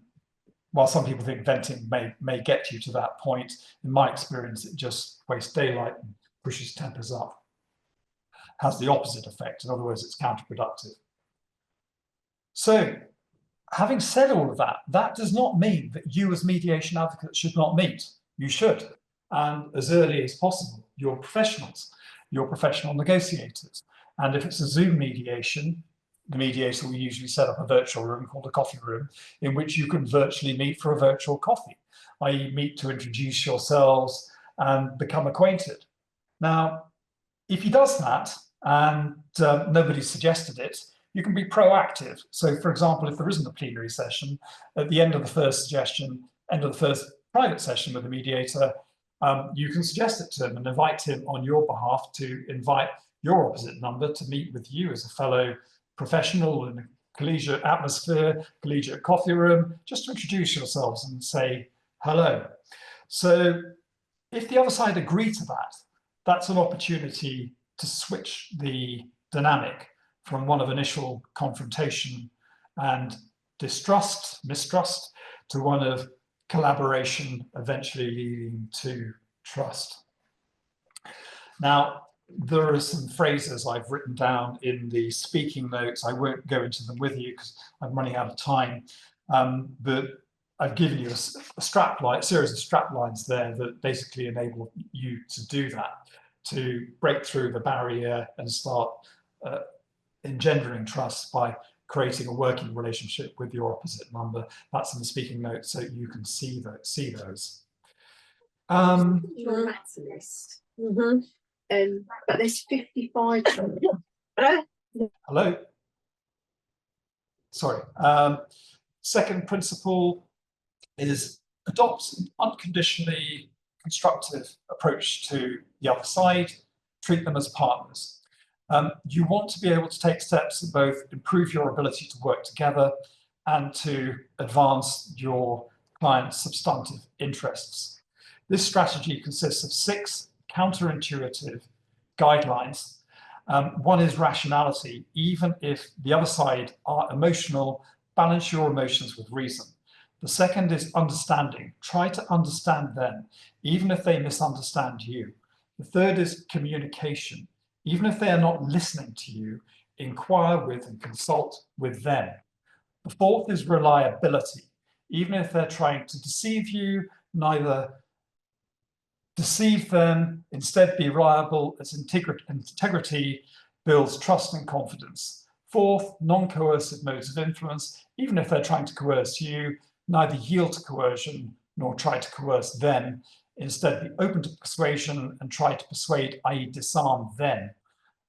while some people think venting may get you to that point, in my experience, it just wastes daylight and pushes tempers up. Has the opposite effect. In other words, it's counterproductive. So, having said all of that, that does not mean that you as mediation advocates should not meet. You should, and as early as possible. You're professionals. You're professional negotiators. And if it's a Zoom mediation, the mediator will usually set up a virtual room called a coffee room in which you can virtually meet for a virtual coffee, i.e. meet to introduce yourselves and become acquainted. Now, if he does that and nobody suggested it, you can be proactive. So, for example, if there isn't a plenary session, at the end of the first suggestion, end of the first private session with the mediator, you can suggest it to him and invite him on your behalf to invite your opposite number to meet with you as a fellow professional in a collegiate atmosphere, collegiate coffee room, just to introduce yourselves and say hello. So if the other side agree to that, that's an opportunity to switch the dynamic from one of initial confrontation and mistrust, to one of collaboration, eventually leading to trust. Now, there are some phrases I've written down in the speaking notes. I won't go into them with you because I'm running out of time, but I've given you a series of strap lines there that basically enable you to do that, to break through the barrier and start engendering trust by creating a working relationship with your opposite number. That's in the speaking notes, so you can see those. You're a maximalist. But there's 55. Hello. Sorry. Second principle is adopt an unconditionally constructive approach to the other side. Treat them as partners. You want to be able to take steps that both improve your ability to work together and to advance your client's substantive interests. This strategy consists of 6 counterintuitive guidelines. One is rationality. Even if the other side are emotional, balance your emotions with reason. The second is understanding. Try to understand them, even if they misunderstand you. The third is communication. Even if they are not listening to you, inquire with and consult with them. The fourth is reliability. Even if they're trying to deceive you, neither deceive them, instead be reliable, as integrity builds trust and confidence. Fourth, non-coercive modes of influence. Even if they're trying to coerce you, neither yield to coercion nor try to coerce them. Instead, be open to persuasion and try to persuade, i.e. disarm them.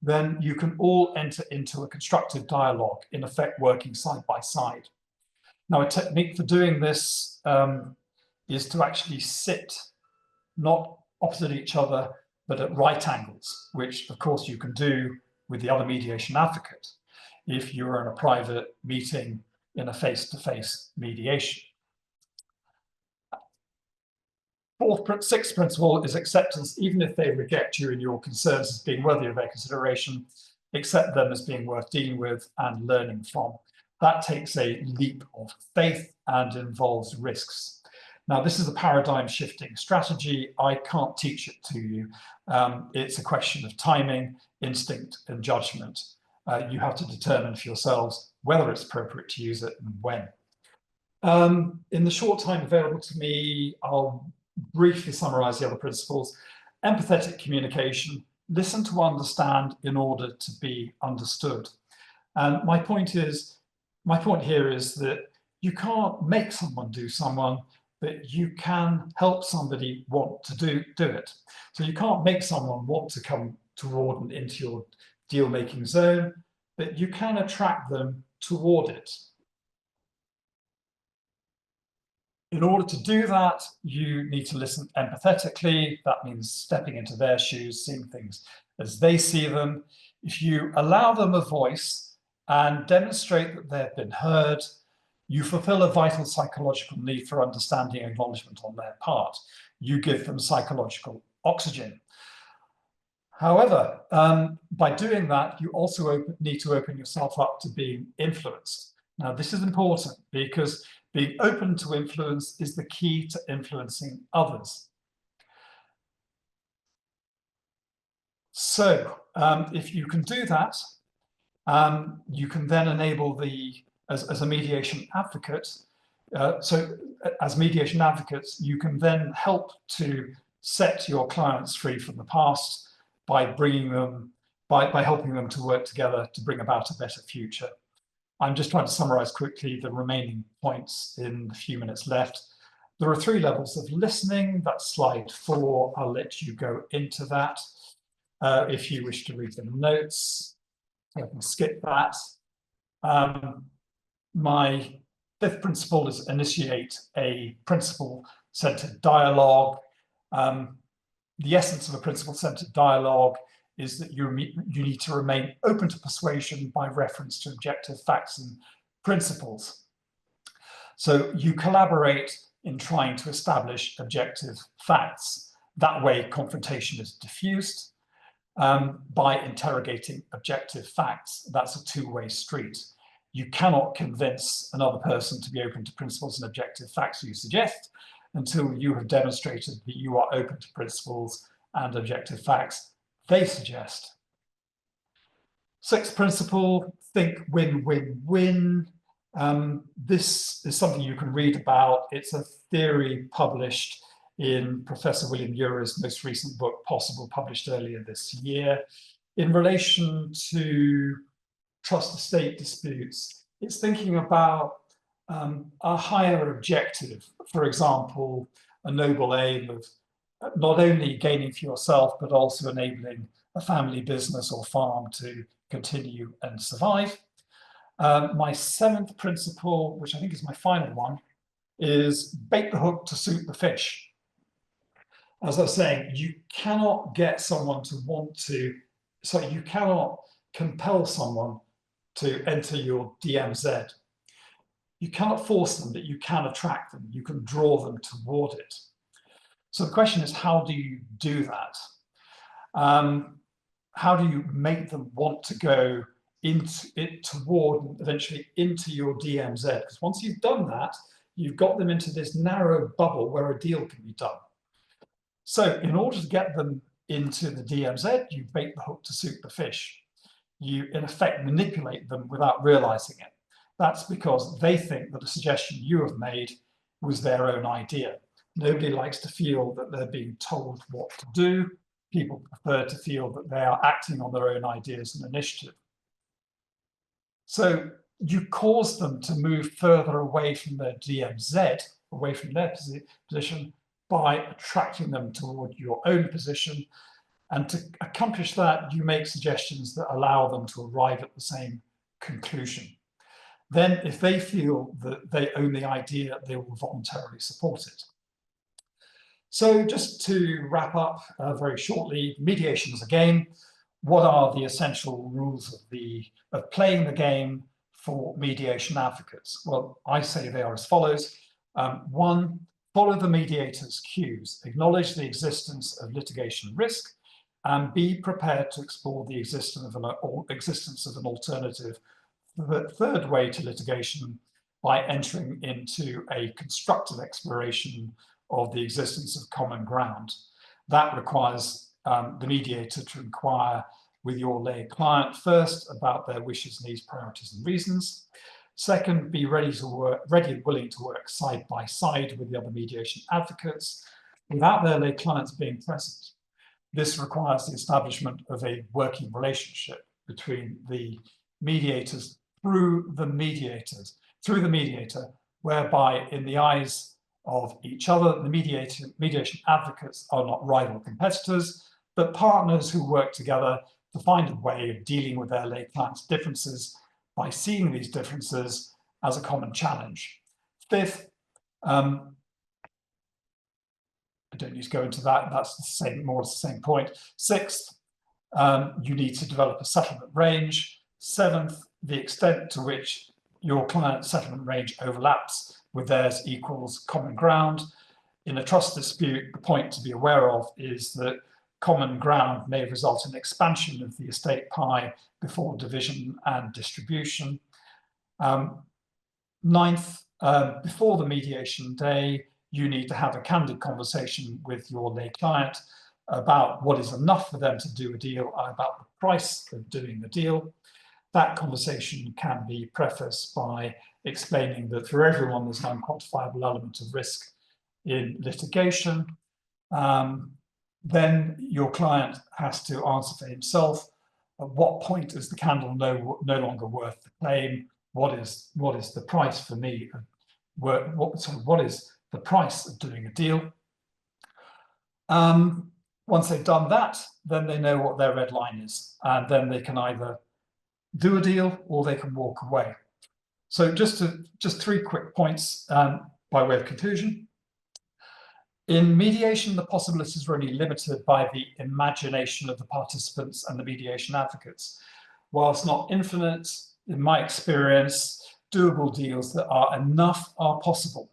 Then you can all enter into a constructive dialogue, in effect working side by side. Now, a technique for doing this is to actually sit not opposite each other, but at right angles, which of course you can do with the other mediation advocate if you're in a private meeting in a face-to-face mediation. Sixth principle is acceptance. Even if they reject you and your concerns as being worthy of their consideration, accept them as being worth dealing with and learning from. That takes a leap of faith and involves risks. Now, this is a paradigm shifting strategy. I can't teach it to you. It's a question of timing, instinct, and judgment. You have to determine for yourselves whether it's appropriate to use it and when. In the short time available to me, I'll briefly summarize the other principles. Empathetic communication, listen to understand in order to be understood. And my point here is that you can't make someone do someone, but you can help somebody want to do it. So you can't make someone want to come toward and into your deal-making zone, but you can attract them toward it. In order to do that, you need to listen empathetically. That means stepping into their shoes, seeing things as they see them. If you allow them a voice and demonstrate that they've been heard, you fulfill a vital psychological need for understanding and acknowledgement on their part. You give them psychological oxygen. However, by doing that, you also need to open yourself up to being influenced. Now, this is important because being open to influence is the key to influencing others. So if you can do that, you can then enable as a mediation advocate. So as mediation advocates, you can then help to set your clients free from the past by helping them to work together to bring about a better future. I'm just trying to summarize quickly the remaining points in the few minutes left. There are 3 levels of listening. That's slide 4. I'll let you go into that if you wish to read the notes. I can skip that. My 5th principle is initiate a principle-centered dialogue. The essence of a principle-centered dialogue is that you need to remain open to persuasion by reference to objective facts and principles. So you collaborate in trying to establish objective facts. That way, confrontation is diffused by interrogating objective facts. That's a two-way street. You cannot convince another person to be open to principles and objective facts you suggest until you have demonstrated that you are open to principles and objective facts they suggest. 6th principle, think win-win-win. This is something you can read about. It's a theory published in Professor William Urey's most recent book, Possible, published earlier this year. In relation to trust estate disputes, it's thinking about a higher objective, for example, a noble aim of not only gaining for yourself, but also enabling a family business or farm to continue and survive. My 7th principle, which I think is my final one, is bait the hook to suit the fish. As I was saying, you cannot get someone to want to, so you cannot compel someone to enter your DMZ. You cannot force them, but you can attract them. You can draw them toward it. So the question is, how do you do that? How do you make them want to go into it toward and eventually into your DMZ? Because once you've done that, you've got them into this narrow bubble where a deal can be done. So in order to get them into the DMZ, you bait the hook to suit the fish. You, in effect, manipulate them without realizing it. That's because they think that the suggestion you have made was their own idea. Nobody likes to feel that they're being told what to do. People prefer to feel that they are acting on their own ideas and initiative. So you cause them to move further away from their DMZ, away from their position, by attracting them toward your own position. And to accomplish that, you make suggestions that allow them to arrive at the same conclusion. Then, if they feel that they own the idea, they will voluntarily support it. So just to wrap up very shortly, mediation is a game. What are the essential rules of playing the game for mediation advocates? Well, I say they are as follows. 1, follow the mediator's cues, acknowledge the existence of litigation risk, and be prepared to explore the existence of an alternative third way to litigation by entering into a constructive exploration of the existence of common ground. That requires the mediator to inquire with your lay client first about their wishes, needs, priorities, and reasons. Second, be ready and willing to work side by side with the other mediation advocates without their lay clients being present. This requires the establishment of a working relationship between the mediators through the mediator, whereby in the eyes of each other, the mediation advocates are not rival competitors, but partners who work together to find a way of dealing with their lay clients' differences by seeing these differences as a common challenge. 5th, I don't need to go into that, that's the same, more or less the same point. 6th, you need to develop a settlement range. 7th, the extent to which your client's settlement range overlaps with theirs equals common ground. in a trust dispute, the point to be aware of is that common ground may result in expansion of the estate pie before division and distribution. Ninth, before the mediation day, you need to have a candid conversation with your lay client about what is enough for them to do a deal, about the price of doing the deal. That conversation can be prefaced by explaining that for everyone there's an unquantifiable element of risk in litigation. Then your client has to answer for himself at what point is the candle no longer worth the claim. What is the price for me? What is the price of doing a deal? Once they've done that, then they know what their red line is, and then they can either do a deal or they can walk away. So just 3 quick points by way of conclusion. In mediation, the possibilities are only limited by the imagination of the participants and the mediation advocates. Whilst not infinite, in my experience, doable deals that are enough are possible.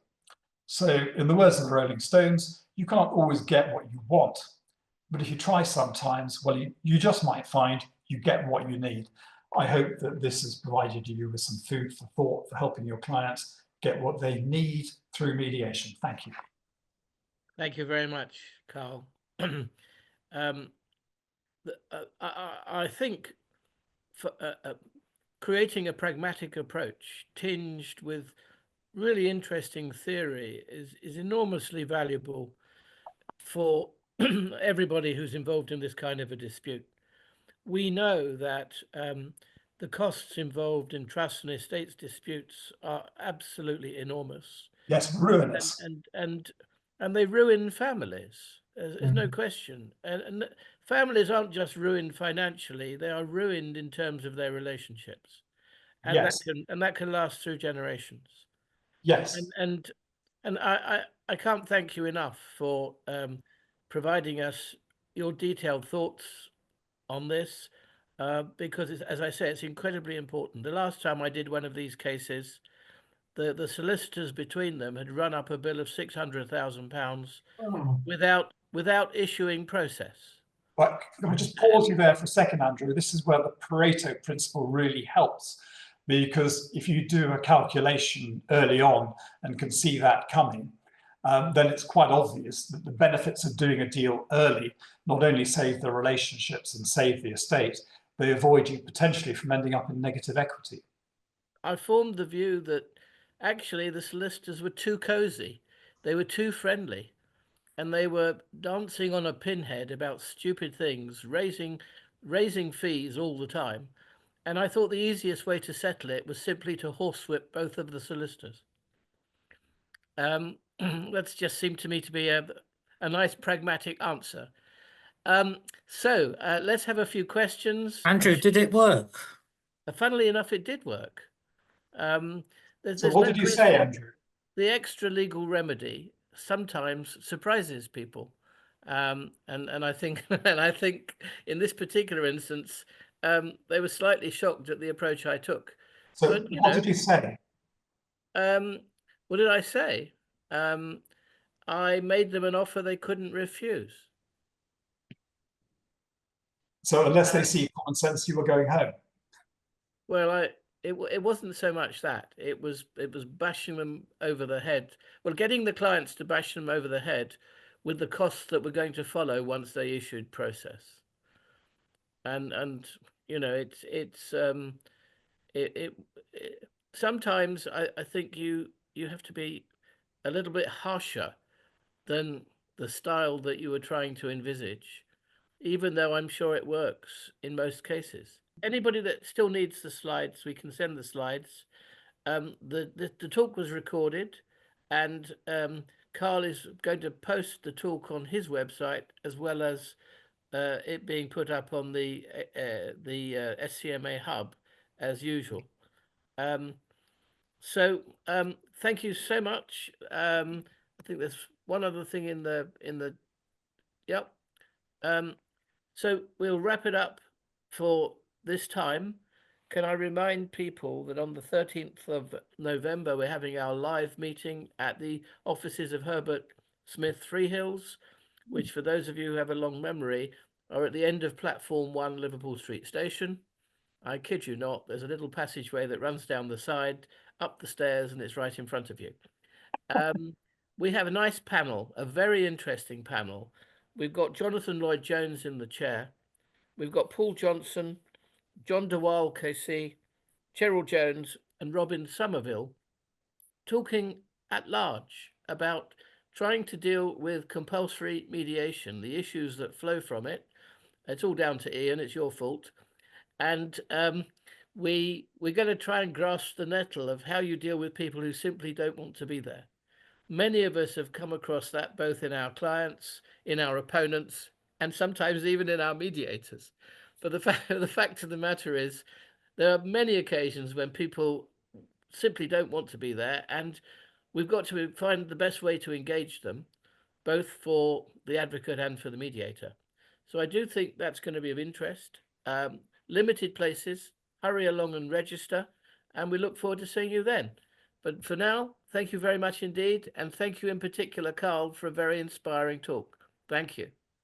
So in the words of the Rolling Stones, you can't always get what you want, but if you try sometimes, well, you just might find you get what you need. I hope that this has provided you with some food for thought for helping your clients get what they need through mediation. Thank you. Thank you very much, Carl. I think for creating a pragmatic approach tinged with really interesting theory is enormously valuable for everybody who's involved in this kind of a dispute. We know that the costs involved in trust and estates disputes are absolutely enormous. Yes, ruinous. And they ruin families. There's no question. And families aren't just ruined financially; they are ruined in terms of their relationships, and yes. that can last through generations. Yes. And I can't thank you enough for providing us your detailed thoughts on this, because as I say, it's incredibly important. The last time I did one of these cases, the solicitors between them had run up a bill of £600,000 without issuing process. But can I just pause you there for a second, Andrew? This is where the Pareto principle really helps, because if you do a calculation early on and can see that coming, then it's quite obvious that the benefits of doing a deal early not only save the relationships and save the estate, they avoid you potentially from ending up in negative equity. I formed the view that actually the solicitors were too cozy. They were too friendly. And they were dancing on a pinhead about stupid things, raising fees all the time. And I thought the easiest way to settle it was simply to horsewhip both of the solicitors. That's just seemed to me to be a nice pragmatic answer. So let's have a few questions. Andrew, did it work? Funnily enough, it did work. So what did you say, Andrew? The extra legal remedy sometimes surprises people, and I think in this particular instance, they were slightly shocked at the approach I took. So but, what did you say? What did I say? I made them an offer they couldn't refuse. So unless they see common sense, you were going home. Well, it wasn't so much that. It was bashing them over the head. Well, getting the clients to bash them over the head with the costs that were going to follow once they issued process. And you know, sometimes I think you have to be a little bit harsher than the style that you were trying to envisage, even though I'm sure it works in most cases. Anybody that still needs the slides, we can send the slides. The talk was recorded, and Carl is going to post the talk on his website, as well as it being put up on the SCMA hub as usual. So thank you so much. I think there's one other thing in the yep. So we'll wrap it up for this time. Can I remind people that on the 13th of November, we're having our live meeting at the offices of Herbert Smith Freehills, which for those of you who have a long memory are at the end of platform 1 Liverpool Street Station. I kid you not, there's a little passageway that runs down the side, up the stairs, and it's right in front of you. We have a nice panel, a very interesting panel. We've got Jonathan Lloyd-Jones in the chair. We've got Paul Johnson, John DeWile KC, Cheryl Jones, and Robin Somerville talking at large about trying to deal with compulsory mediation, the issues that flow from it. It's all down to Ian, it's your fault. And we're going to try and grasp the nettle of how you deal with people who simply don't want to be there. Many of us have come across that both in our clients, in our opponents, and sometimes even in our mediators. But the fact of the matter is, there are many occasions when people simply don't want to be there, and we've got to find the best way to engage them, both for the advocate and for the mediator. So I do think that's going to be of interest. Limited places, hurry along and register, and we look forward to seeing you then. But for now, thank you very much indeed, and thank you in particular, Carl, for a very inspiring talk. Thank you.